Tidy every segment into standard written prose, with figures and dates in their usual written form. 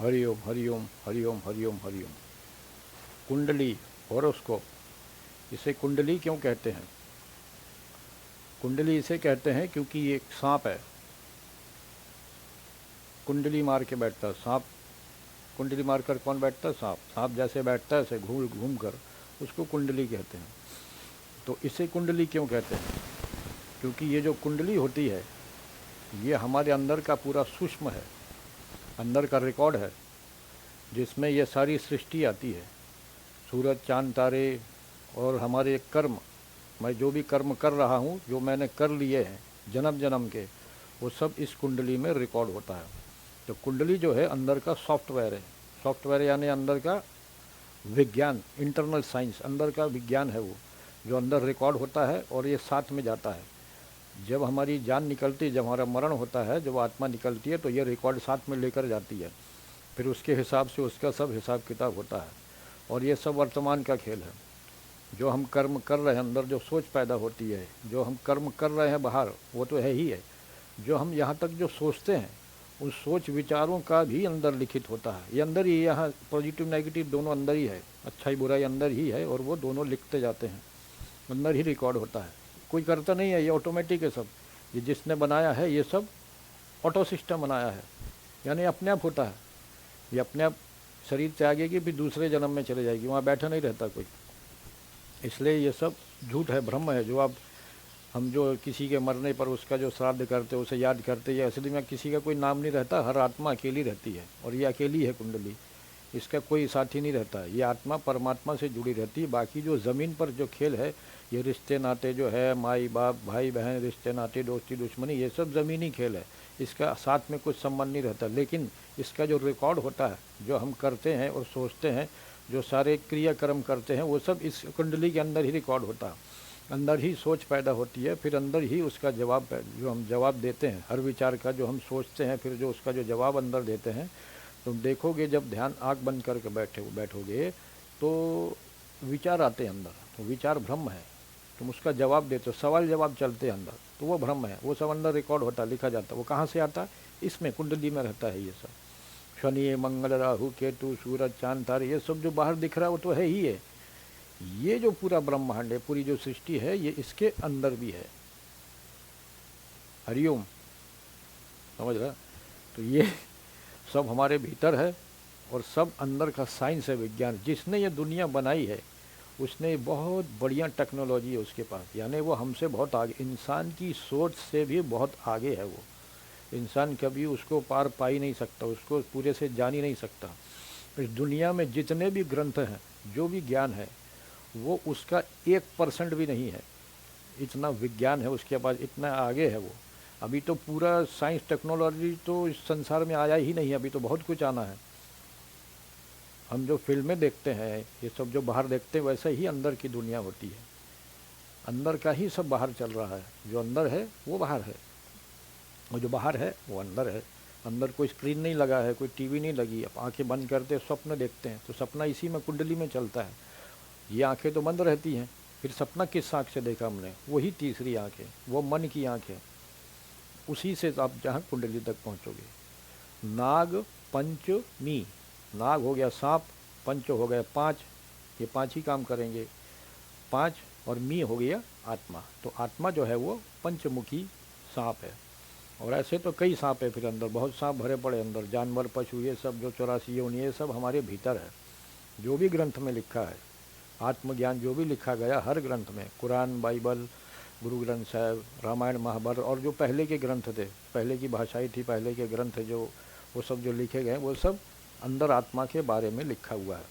हरिओम हरिओम हरिओम हरिओम हरिओम। कुंडली, हॉरोस्कोप, इसे कुंडली क्यों कहते हैं? कुंडली इसे कहते हैं क्योंकि ये एक सांप है। कुंडली मार के बैठता है सांप। कुंडली मार कर कौन बैठता है? सांप। सांप जैसे बैठता है ऐसे घूम घूम कर, उसको कुंडली कहते हैं। तो इसे कुंडली क्यों कहते हैं? क्योंकि ये जो कुंडली होती है, ये हमारे अंदर का पूरा सूक्ष्म है, अंदर का रिकॉर्ड है, जिसमें ये सारी सृष्टि आती है। सूरज, चांद, तारे और हमारे कर्म, मैं जो भी कर्म कर रहा हूँ, जो मैंने कर लिए हैं जन्म जन्म के, वो सब इस कुंडली में रिकॉर्ड होता है। तो कुंडली जो है अंदर का सॉफ्टवेयर है। सॉफ्टवेयर यानी अंदर का विज्ञान, इंटरनल साइंस, अंदर का विज्ञान है वो, जो अंदर रिकॉर्ड होता है और ये साथ में जाता है। जब हमारी जान निकलती है, जब हमारा मरण होता है, जब आत्मा निकलती है, तो ये रिकॉर्ड साथ में लेकर जाती है। फिर उसके हिसाब से उसका सब हिसाब किताब होता है। और ये सब वर्तमान का खेल है। जो हम कर्म कर रहे हैं, अंदर जो सोच पैदा होती है, जो हम कर्म कर रहे हैं बाहर, वो तो है ही है। जो हम यहाँ तक जो सोचते हैं, उस सोच विचारों का भी अंदर लिखित होता है। ये अंदर ही, यहाँ पॉजिटिव नेगेटिव दोनों अंदर ही है, अच्छाई बुराई अंदर ही है, और वो दोनों लिखते जाते हैं, अंदर ही रिकॉर्ड होता है। कोई करता नहीं है, ये ऑटोमेटिक है सब। ये जिसने बनाया है, ये सब ऑटो सिस्टम बनाया है, यानी अपने आप होता है। ये अपने आप शरीर त्यागेगी, फिर दूसरे जन्म में चले जाएगी, वहाँ बैठा नहीं रहता कोई। इसलिए ये सब झूठ है, भ्रम है। जो आप, हम जो किसी के मरने पर उसका जो श्राद्ध करते, उसे याद करते, ये असली में किसी का कोई नाम नहीं रहता। हर आत्मा अकेली रहती है, और ये अकेली है कुंडली, इसका कोई साथी नहीं रहता है। ये आत्मा परमात्मा से जुड़ी रहती है। बाकी जो ज़मीन पर जो खेल है, ये रिश्ते नाते जो है, माई बाप, भाई बहन, रिश्ते नाते, दोस्ती दुश्मनी, ये सब ज़मीनी खेल है। इसका साथ में कुछ संबंध नहीं रहता। लेकिन इसका जो रिकॉर्ड होता है, जो हम करते हैं और सोचते हैं, जो सारे क्रियाक्रम करते हैं, वो सब इस कुंडली के अंदर ही रिकॉर्ड होता है। अंदर ही सोच पैदा होती है, फिर अंदर ही उसका जवाब, जो हम जवाब देते हैं हर विचार का, जो हम सोचते हैं, फिर जो उसका जो जवाब अंदर देते हैं। तुम देखोगे, जब ध्यान आँख बंद करके बैठोगे, तो विचार आते हैं अंदर, तो विचार ब्रह्म है। तुम उसका जवाब देते हो, सवाल जवाब चलते हैं अंदर, तो वो ब्रह्म है। वो सब अंदर रिकॉर्ड होता है, लिखा जाता है। वो कहाँ से आता है? इसमें कुंडली में रहता है ये सब। शनि, मंगल, राहु, केतु, सूरज, चांद, तारे, ये सब जो बाहर दिख रहा है, वो तो है ही है। ये जो पूरा ब्रह्मांड है, पूरी जो सृष्टि है, ये इसके अंदर भी है। हरिओम, समझ रहा? तो ये सब हमारे भीतर है, और सब अंदर का साइंस है, विज्ञान। जिसने ये दुनिया बनाई है, उसने बहुत बढ़िया टेक्नोलॉजी है उसके पास, यानी वो हमसे बहुत आगे, इंसान की सोच से भी बहुत आगे है वो। इंसान कभी उसको पार पा ही नहीं सकता, उसको पूरे से जान ही नहीं सकता। इस दुनिया में जितने भी ग्रंथ हैं, जो भी ज्ञान है, वो उसका 1% भी नहीं है। इतना विज्ञान है उसके पास, इतना आगे है वो। अभी तो पूरा साइंस टेक्नोलॉजी तो इस संसार में आया ही नहीं है, अभी तो बहुत कुछ आना है। हम जो फिल्में देखते हैं, ये सब जो बाहर देखते हैं, वैसे ही अंदर की दुनिया होती है। अंदर का ही सब बाहर चल रहा है। जो अंदर है वो बाहर है, और जो बाहर है वो अंदर है। अंदर कोई स्क्रीन नहीं लगा है, कोई टीवी नहीं लगी। अब आंखें बंद करते स्वप्न देखते हैं, तो सपना इसी में कुंडली में चलता है। ये आंखें तो बंद रहती हैं, फिर सपना किस आँख से देखा हमने? वही तीसरी आँख है, वो मन की आँख है। उसी से आप जहाँ कुंडली तक पहुँचोगे। नाग पंचमी, नाग हो गया सांप, पंच हो गया 5, ये 5 ही काम करेंगे, 5, और मी हो गया आत्मा। तो आत्मा जो है वो पंचमुखी सांप है। और ऐसे तो कई सांप है, फिर अंदर बहुत सांप भरे पड़े अंदर, जानवर, पशु, ये सब जो 84 योनि, ये सब हमारे भीतर है। जो भी ग्रंथ में लिखा है, आत्मज्ञान जो भी लिखा गया हर ग्रंथ में, कुरान, बाइबल, गुरु ग्रंथ साहब, रामायण, महाभारत, और जो पहले के ग्रंथ थे, पहले की भाषाएं थी, पहले के ग्रंथ जो, वो सब जो लिखे गए, वो सब अंदर आत्मा के बारे में लिखा हुआ है।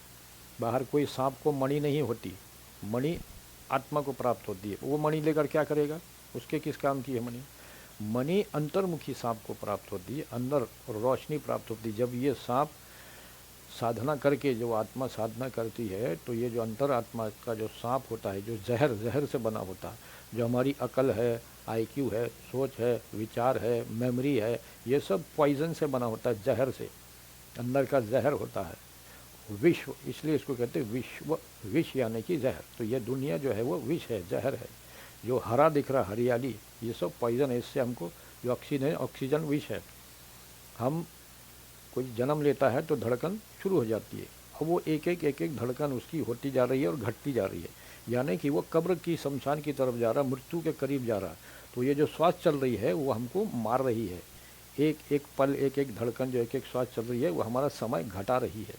बाहर कोई सांप को मणि नहीं होती, मणि आत्मा को प्राप्त होती है। वो मणि लेकर क्या करेगा? उसके किस काम की है मणि? मणि अंतर्मुखी सांप को प्राप्त होती है, अंदर रोशनी प्राप्त होती है। जब ये सांप साधना करके, जो आत्मा साधना करती है, तो ये जो अंतर आत्मा का जो सांप होता है, जो जहर से बना होता है, जो हमारी अकल है, आईक्यू है, सोच है, विचार है, मेमोरी है, ये सब पॉइजन से बना होता है, जहर से। अंदर का जहर होता है विश्व, इसलिए इसको कहते हैं विश्व, विष यानी कि जहर। तो ये दुनिया जो है वो विष है, जहर है। जो हरा दिख रहा, हरियाली, ये सब पॉइजन है। इससे हमको जो ऑक्सीजन विष है। हम कोई जन्म लेता है तो धड़कन शुरू हो जाती है। अब वो एक एक धड़कन उसकी होती जा रही है और घटती जा रही है, यानी कि वो कब्र की शमशान की तरफ जा रहा, मृत्यु के करीब जा रहा। तो ये जो श्वास चल रही है वो हमको मार रही है। एक एक पल, एक एक धड़कन, जो एक एक श्वास चल रही है वो हमारा समय घटा रही है,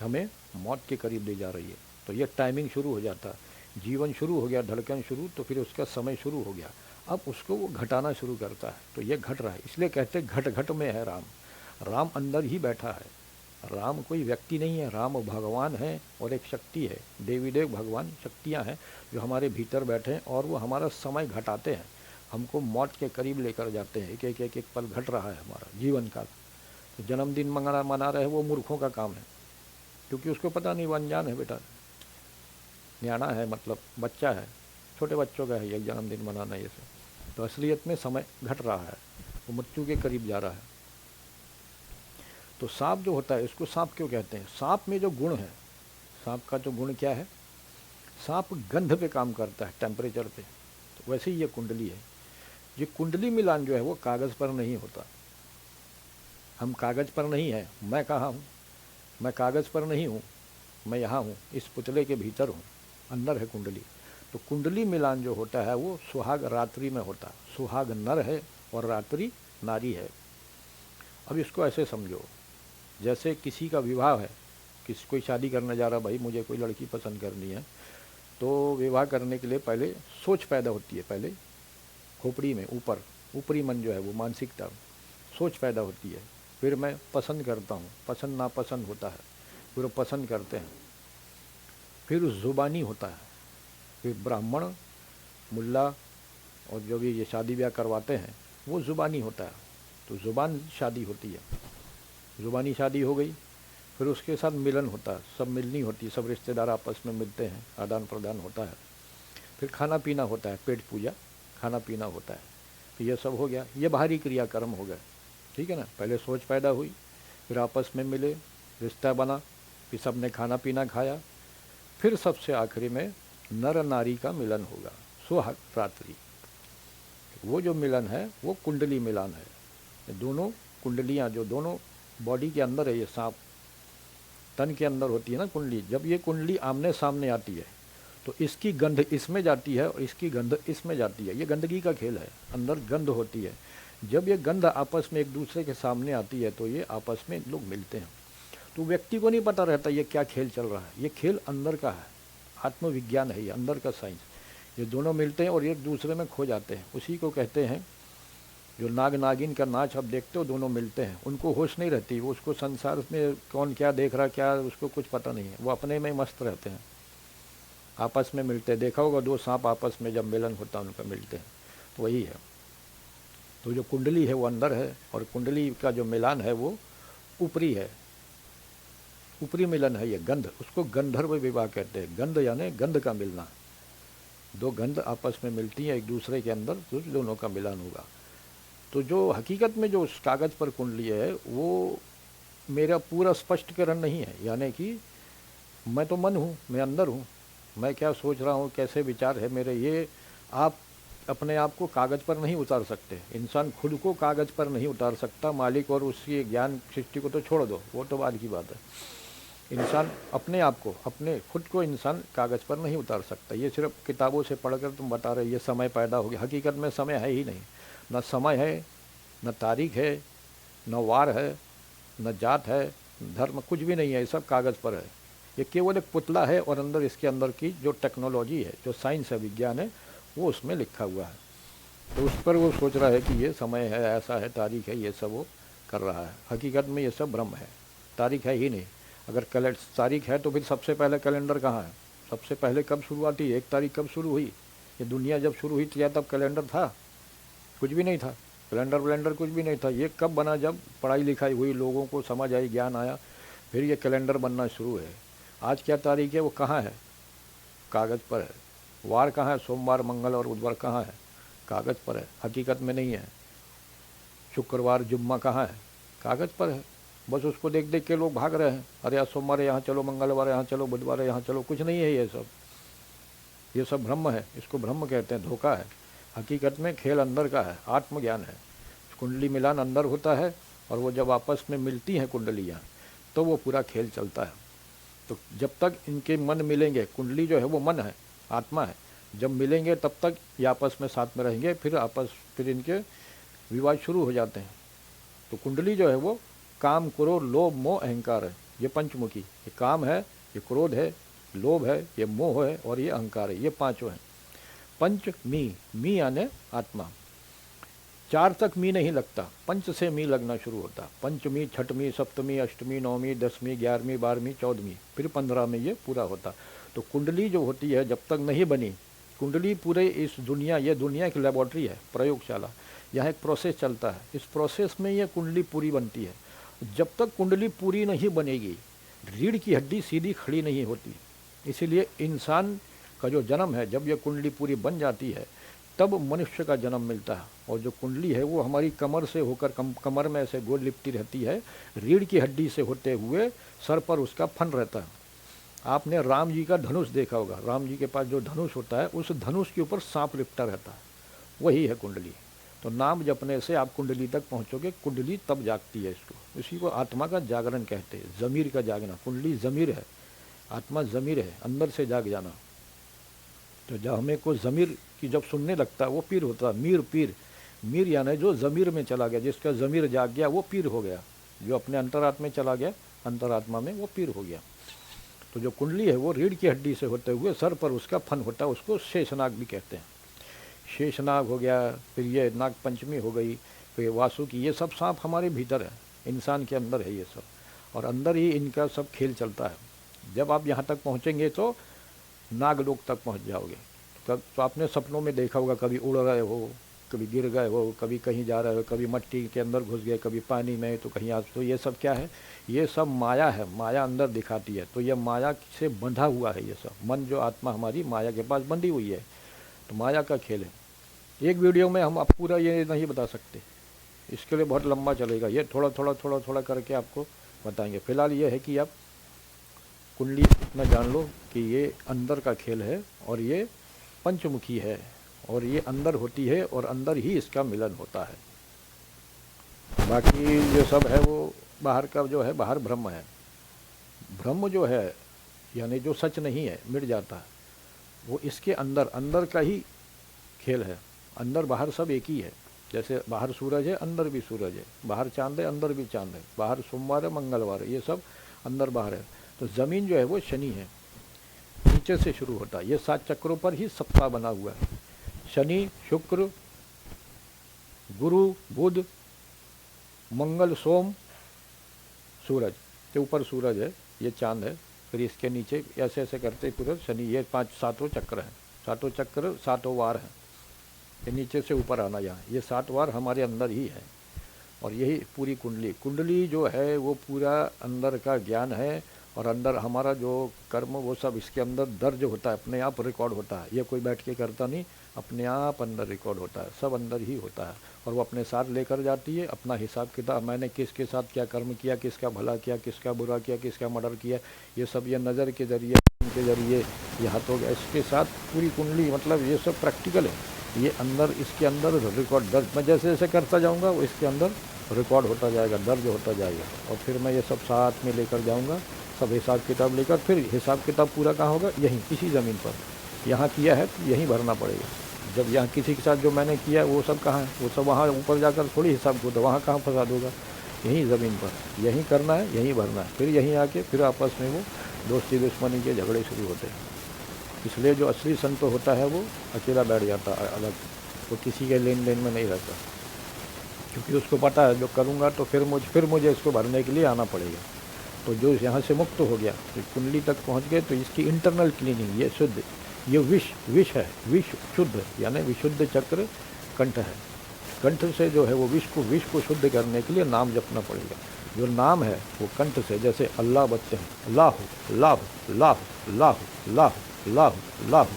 हमें मौत के करीब ले जा रही है। तो ये टाइमिंग शुरू हो जाता, जीवन शुरू हो गया, धड़कन शुरू, तो फिर उसका समय शुरू हो गया। अब उसको वो घटाना शुरू करता है, तो ये घट रहा है। इसलिए कहते घट घट में है राम। राम अंदर ही बैठा है। राम कोई व्यक्ति नहीं है, राम भगवान है और एक शक्ति है। देवी देव भगवान शक्तियाँ हैं जो हमारे भीतर बैठे हैं और वो हमारा समय घटाते हैं, हमको मौत के करीब लेकर जाते हैं। एक एक एक पल घट रहा है हमारा जीवन का। तो जन्मदिन मना रहे वो मूर्खों का काम है, क्योंकि उसको पता नहीं, वो अनजान है बेटा, न्याणा है, मतलब बच्चा है, छोटे बच्चों का है ये जन्मदिन मनाना ये सब। तो असलियत में समय घट रहा है, वो मृत्यु के करीब जा रहा है। तो सांप जो होता है, इसको सांप क्यों कहते हैं? सांप में जो गुण है, सांप का जो गुण क्या है, सांप गंध पे काम करता है, टेम्परेचर पे। तो वैसे ही ये कुंडली है। ये कुंडली मिलान जो है वो कागज़ पर नहीं होता। हम कागज़ पर नहीं है, मैं कहाँ हूँ, मैं कागज़ पर नहीं हूँ, मैं यहाँ हूँ, इस पुतले के भीतर हूँ, अंदर है कुंडली। तो कुंडली मिलान जो होता है वो सुहाग रात्रि में होता है। सुहाग नर है और रात्रि नारी है। अब इसको ऐसे समझो, जैसे किसी का विवाह है, किसी कोई शादी करने जा रहा, भाई मुझे कोई लड़की पसंद करनी है, तो विवाह करने के लिए पहले सोच पैदा होती है। पहले खोपड़ी में ऊपर, ऊपरी मन जो है वो मानसिकता, सोच पैदा होती है। फिर मैं पसंद करता हूँ, पसंद नापसंद होता है, फिर वो पसंद करते हैं। फिर ज़ुबानी होता है, फिर ब्राह्मण, मुल्ला और जो भी ये शादी ब्याह करवाते हैं वो ज़ुबानी होता है। तो ज़ुबान शादी होती है, ज़ुबानी शादी हो गई। फिर उसके साथ मिलन होता है, सब मिलनी होती है, सब रिश्तेदार आपस में मिलते हैं, आदान प्रदान होता है। फिर खाना पीना होता है, पेट पूजा, खाना पीना होता है। तो ये सब हो गया, ये बाहरी क्रियाक्रम हो गए, ठीक है ना। पहले सोच पैदा हुई, फिर आपस में मिले, रिश्ता बना, फिर सब ने खाना पीना खाया, फिर सबसे आखिरी में नर नारी का मिलन होगा, सुहाग रात्रि। वो जो मिलन है वो कुंडली मिलन है। दोनों कुंडलियाँ जो दोनों बॉडी के अंदर है, ये सांप तन के अंदर होती है ना कुंडली, जब ये कुंडली आमने सामने आती है तो इसकी गंध इसमें जाती है और इसकी गंध इसमें जाती है। ये गंदगी का खेल है, अंदर गंध होती है। जब ये गंध आपस में एक दूसरे के सामने आती है तो ये आपस में लोग मिलते हैं। तो व्यक्ति को नहीं पता रहता ये क्या खेल चल रहा है, ये खेल अंदर का है, आत्मविज्ञान है ये, अंदर का साइंस। ये दोनों मिलते हैं और एक दूसरे में खो जाते हैं। उसी को कहते हैं जो नाग नागिन का नाच आप देखते हो, दोनों मिलते हैं, उनको होश नहीं रहती, वो उसको संसार में कौन क्या देख रहा क्या उसको कुछ पता नहीं है, वो अपने में मस्त रहते हैं, आपस में मिलते हैं। देखा होगा दो सांप आपस में जब मिलन होता है उनका मिलते हैं, तो वही है। तो जो कुंडली है वो अंदर है और कुंडली का जो मिलान है वो ऊपरी है, ऊपरी मिलन है ये गंध, उसको गंधर्व विवाह कहते हैं। गंध यानी गंध का मिलना, दो गंध आपस में मिलती हैं एक दूसरे के अंदर, तो दोनों का मिलन होगा। तो जो हकीकत में जो उस कागज़ पर कुंडली है वो मेरा पूरा स्पष्टीकरण नहीं है, यानी कि मैं तो मन हूँ, मैं अंदर हूँ, मैं क्या सोच रहा हूँ, कैसे विचार है मेरे, ये आप अपने आप को कागज़ पर नहीं उतार सकते। इंसान खुद को कागज़ पर नहीं उतार सकता, मालिक और उसकी ज्ञान सृष्टि को तो छोड़ दो, वो तो बाद की बात है। इंसान अपने आप को, अपने खुद को इंसान कागज़ पर नहीं उतार सकता। ये सिर्फ किताबों से पढ़कर तुम बता रहे ये समय पैदा हो गया, हकीकत में समय है ही नहीं, न समय है, न तारीख है, न वार है, न जात है, धर्म, कुछ भी नहीं है, ये सब कागज़ पर है। ये केवल एक पुतला है और अंदर इसके अंदर की जो टेक्नोलॉजी है, जो साइंस है, विज्ञान है, वो उसमें लिखा हुआ है। तो उस पर वो सोच रहा है कि ये समय है, ऐसा है, तारीख है, ये सब वो कर रहा है। हकीकत में ये सब भ्रम है, तारीख है ही नहीं। अगर तारीख है तो फिर सबसे पहले कैलेंडर कहाँ है, सबसे पहले कब शुरुआत हुई, 1 तारीख कब शुरू हुई? ये दुनिया जब शुरू हुई थी तब कैलेंडर था? कुछ भी नहीं था, कैलेंडर वैलेंडर कुछ भी नहीं था। ये कब बना? जब पढ़ाई लिखाई हुई, लोगों को समझ आई, ज्ञान आया, फिर ये कैलेंडर बनना शुरू है। आज क्या तारीख है, वो कहाँ है? कागज़ पर है। वार कहाँ है? सोमवार, मंगल और बुधवार कहाँ है? कागज़ पर है, हकीकत में नहीं है। शुक्रवार, जुम्मा कहाँ है? कागज़ पर है। बस उसको देख देख के लोग भाग रहे हैं, अरे आज सोमवार यहाँ चलो, मंगलवार यहाँ चलो, बुधवार यहाँ चलो। कुछ नहीं है ये सब भ्रम है, इसको भ्रम कहते हैं, धोखा है। हकीकत में खेल अंदर का है, आत्मज्ञान है। कुंडली मिलान अंदर होता है और वो जब आपस में मिलती हैं कुंडलियाँ तो वो पूरा खेल चलता है। तो जब तक इनके मन मिलेंगे, कुंडली जो है वो मन है, आत्मा है, जब मिलेंगे तब तक ये आपस में साथ में रहेंगे, फिर इनके विवाद शुरू हो जाते हैं। तो कुंडली जो है वो काम, क्रोध, लोभ, मोह, अहंकार है। ये पंचमुखी, ये काम है, ये क्रोध है, लोभ है, ये मोह है और ये अहंकार है। ये पांचों हैं। पंच मी यानी आत्मा। 4 तक मी नहीं लगता, पंच से मी लगना शुरू होता। पंचमी, छठवीं, सप्तमी, अष्टमी, नौवीं, 10वीं, 11वीं, 12वीं, 14वीं, फिर 15 में ये पूरा होता। तो कुंडली जो होती है जब तक नहीं बनी, कुंडली पूरे इस दुनिया, ये दुनिया की लेबॉर्ट्री है, प्रयोगशाला, यहाँ एक प्रोसेस चलता है। इस प्रोसेस में ये कुंडली पूरी बनती है। जब तक कुंडली पूरी नहीं बनेगी, रीढ़ की हड्डी सीधी खड़ी नहीं होती। इसीलिए इंसान का जो जन्म है, जब यह कुंडली पूरी बन जाती है तब मनुष्य का जन्म मिलता है। और जो कुंडली है वो हमारी कमर से होकर कमर में ऐसे गोल लिपटी रहती है, रीढ़ की हड्डी से होते हुए सर पर उसका फन रहता है। आपने राम जी का धनुष देखा होगा, राम जी के पास जो धनुष होता है उस धनुष के ऊपर सांप लिपटा रहता है, वही है कुंडली। तो नाम जपने से आप कुंडली तक पहुँचोगे। कुंडली तब जागती है, इसको, इसी को आत्मा का जागरण कहते हैं, ज़मीर का जागना। कुंडली ज़मीर है, आत्मा ज़मीर है, अंदर से जाग जाना। तो जब हमें को ज़मीर की जब सुनने लगता है वो पीर होता है। मीर यानी जो ज़मीर में चला गया, जिसका ज़मीर जाग गया वो पीर हो गया। जो अपने अंतरात्मा में चला गया, अंतरात्मा में, वो पीर हो गया। तो जो कुंडली है वो रीढ़ की हड्डी से होते हुए सर पर उसका फन होता है, उसको शेषनाग भी कहते हैं। शेषनाग हो गया, फिर ये नाग पंचमी हो गई, फिर वासुकी, ये सब सांप हमारे भीतर है, इंसान के अंदर है ये सब, और अंदर ही इनका सब खेल चलता है। जब आप यहाँ तक पहुँचेंगे तो नागलोक तक पहुँच जाओगे। तो आपने सपनों में देखा होगा, कभी उड़ रहे हो, कभी गिर गए हो, कभी कहीं जा रहे हो, कभी मट्टी के अंदर घुस गए, कभी पानी में, तो कहीं आज। तो ये सब क्या है? ये सब माया है, माया अंदर दिखाती है। तो ये माया से बंधा हुआ है ये सब। मन जो आत्मा हमारी माया के पास बंधी हुई है, तो माया का खेल है। एक वीडियो में हम आप पूरा ये नहीं बता सकते, इसके लिए बहुत लंबा चलेगा। ये थोड़ा थोड़ा करके आपको बताएंगे। फिलहाल ये है कि आप कुंडली इतना जान लो कि ये अंदर का खेल है और ये पंचमुखी है, और ये अंदर होती है और अंदर ही इसका मिलन होता है। बाकी जो सब है वो बाहर का जो है, बाहर ब्रह्म है। ब्रह्म जो है यानी जो सच नहीं है, मिट जाता है, वो इसके अंदर का ही खेल है। अंदर बाहर सब एक ही है। जैसे बाहर सूरज है, अंदर भी सूरज है, बाहर चांद है, अंदर भी चांद है, बाहर सोमवार है, मंगलवार है, ये सब अंदर बाहर है। तो ज़मीन जो है वो शनि है, नीचे से शुरू होता है। ये 7 चक्रों पर ही सप्ताह बना हुआ है। शनि, शुक्र, गुरु, बुध, मंगल, सोम, सूरज के ऊपर सूरज है, ये चांद है, फिर इसके नीचे ऐसे ऐसे करते पूरे शनि। ये 7 चक्र हैं, 7 चक्र 7 वार हैं। ये नीचे से ऊपर आना, यहाँ ये 7 वार हमारे अंदर ही है। और यही पूरी कुंडली जो है वो पूरा अंदर का ज्ञान है। और अंदर हमारा जो कर्म वो सब इसके अंदर दर्ज होता है, अपने आप रिकॉर्ड होता है। ये कोई बैठ के करता नहीं, अपने आप अंदर रिकॉर्ड होता है, सब अंदर ही होता है। और वो अपने साथ लेकर जाती है अपना हिसाब किताब, मैंने किसके साथ क्या कर्म किया, किसका भला किया, किसका बुरा किया, किसका मर्डर किया, ये सब ये नज़र के ज़रिए, के ज़रिए, ये हाथों इसके साथ पूरी कुंडली, मतलब ये सब प्रैक्टिकल है। ये अंदर, इसके अंदर रिकॉर्ड दर्ज, मैं जैसे जैसे करता जाऊँगा वो इसके अंदर रिकॉर्ड होता जाएगा, दर्ज होता जाएगा। और फिर मैं ये सब साथ में लेकर जाऊँगा, सब हिसाब किताब लेकर। फिर हिसाब किताब पूरा कहाँ होगा? यहीं, इसी ज़मीन पर। यहाँ किया है तो यहीं भरना पड़ेगा। जब यहाँ किसी के साथ जो मैंने किया वो सब कहाँ है? वो सब वहाँ ऊपर जाकर थोड़ी हिसाब होता, वहाँ कहाँ फंसा दूँगा? यहीं ज़मीन पर, यहीं करना है, यहीं भरना है। फिर यहीं आके फिर आपस में वो दोस्ती दुश्मनी के झगड़े शुरू होते हैं। इसलिए जो असली संत होता है वो अकेला बैठ जाता है अलग, वो किसी के लेन देन में नहीं रहता, क्योंकि उसको पता है जो करूँगा तो फिर मुझे इसको भरने के लिए आना पड़ेगा। तो जो यहाँ से मुक्त हो गया, तो कुंडली तक पहुँच गए, तो इसकी इंटरनल क्लीनिंग, ये शुद्ध, ये विष है, विष शुद्ध, यानी विशुद्ध चक्र कंठ है। कंठ से जो है वो विष को शुद्ध करने के लिए नाम जपना पड़ेगा। जो नाम है वो कंठ से, जैसे अल्लाह बचते हैं, अल्लाह लाहु लाहु लाहु लाहु लाहु लाहु,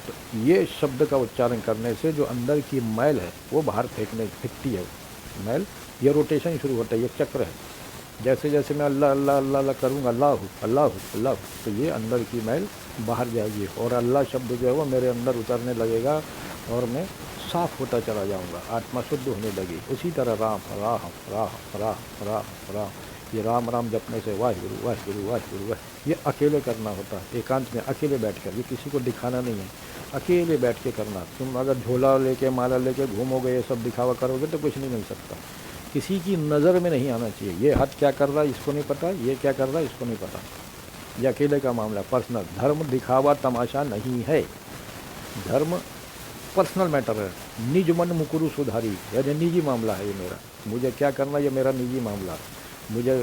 तो ये शब्द का उच्चारण करने से जो अंदर की मैल है वो बाहर फेंकती है मैल। ये रोटेशन शुरू होता है, ये चक्र है। जैसे जैसे मैं अल्लाह अल्लाह अल्लाह अल्लाह करूँगा, अल्लाह अल्लाह अल्लाह, तो ये अंदर की मैल बाहर जाएगी और अल्लाह शब्द जो है वो मेरे अंदर उतरने लगेगा और मैं साफ होता चला जाऊंगा, आत्मा शुद्ध होने लगी। उसी तरह राम राम राम राम राम राम, ये राम राम जपने से वाहिगुरु वाहिगुरु वाहिगुरु वाह, ये अकेले करना होता है, एकांत में अकेले बैठकर, ये किसी को दिखाना नहीं है, अकेले बैठ के करना। तुम अगर झोला लेके माला लेके घूमोगे, ये सब दिखावा करोगे तो कुछ नहीं मिल सकता। किसी की नज़र में नहीं आना चाहिए, ये हाथ क्या कर रहा है इसको नहीं पता, ये क्या कर रहा है इसको नहीं पता, ये अकेले का मामला, पर्सनल। धर्म दिखावा तमाशा नहीं है, धर्म पर्सनल मैटर है। निज मन मुकुरु सुधारी, यानी निजी मामला है ये मेरा, मुझे क्या करना ये मेरा निजी मामला है, मुझे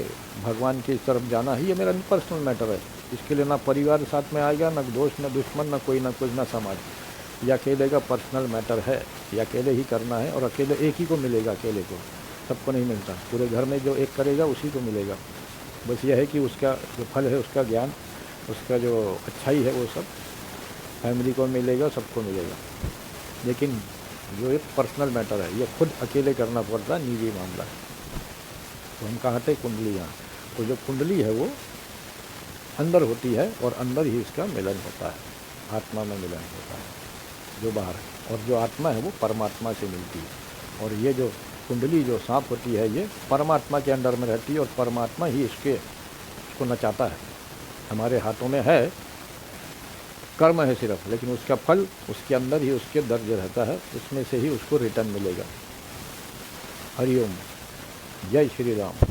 भगवान की तरफ जाना है, ये मेरा पर्सनल मैटर है। इसके लिए ना परिवार साथ में आएगा, ना दोस्त, ना दुश्मन, ना कोई, ना कुछ, ना समाज। ये अकेले का पर्सनल मैटर है, ये अकेले ही करना है, और अकेले एक ही को मिलेगा, अकेले को, सबको नहीं मिलता। पूरे घर में जो एक करेगा उसी को मिलेगा। बस यह है कि उसका जो फल है, उसका ज्ञान, उसका जो अच्छाई है, वो सब फैमिली को मिलेगा, सबको मिलेगा। लेकिन जो एक पर्सनल मैटर है, ये खुद अकेले करना पड़ता है, निजी मामला है। तो हम कहाँ थे, कुंडली यहाँ। तो जो कुंडली है वो अंदर होती है, और अंदर ही इसका मिलन होता है, आत्मा में मिलन होता है जो बाहर है। और जो आत्मा है वो परमात्मा से मिलती है। और ये जो कुंडली जो सांप होती है, ये परमात्मा के अंडर में रहती है, और परमात्मा ही इसको नचाता है। हमारे हाथों में है, कर्म है सिर्फ, लेकिन उसका फल उसके अंदर ही उसके दर्ज रहता है, उसमें से ही उसको रिटर्न मिलेगा। हरिओम, जय श्री राम।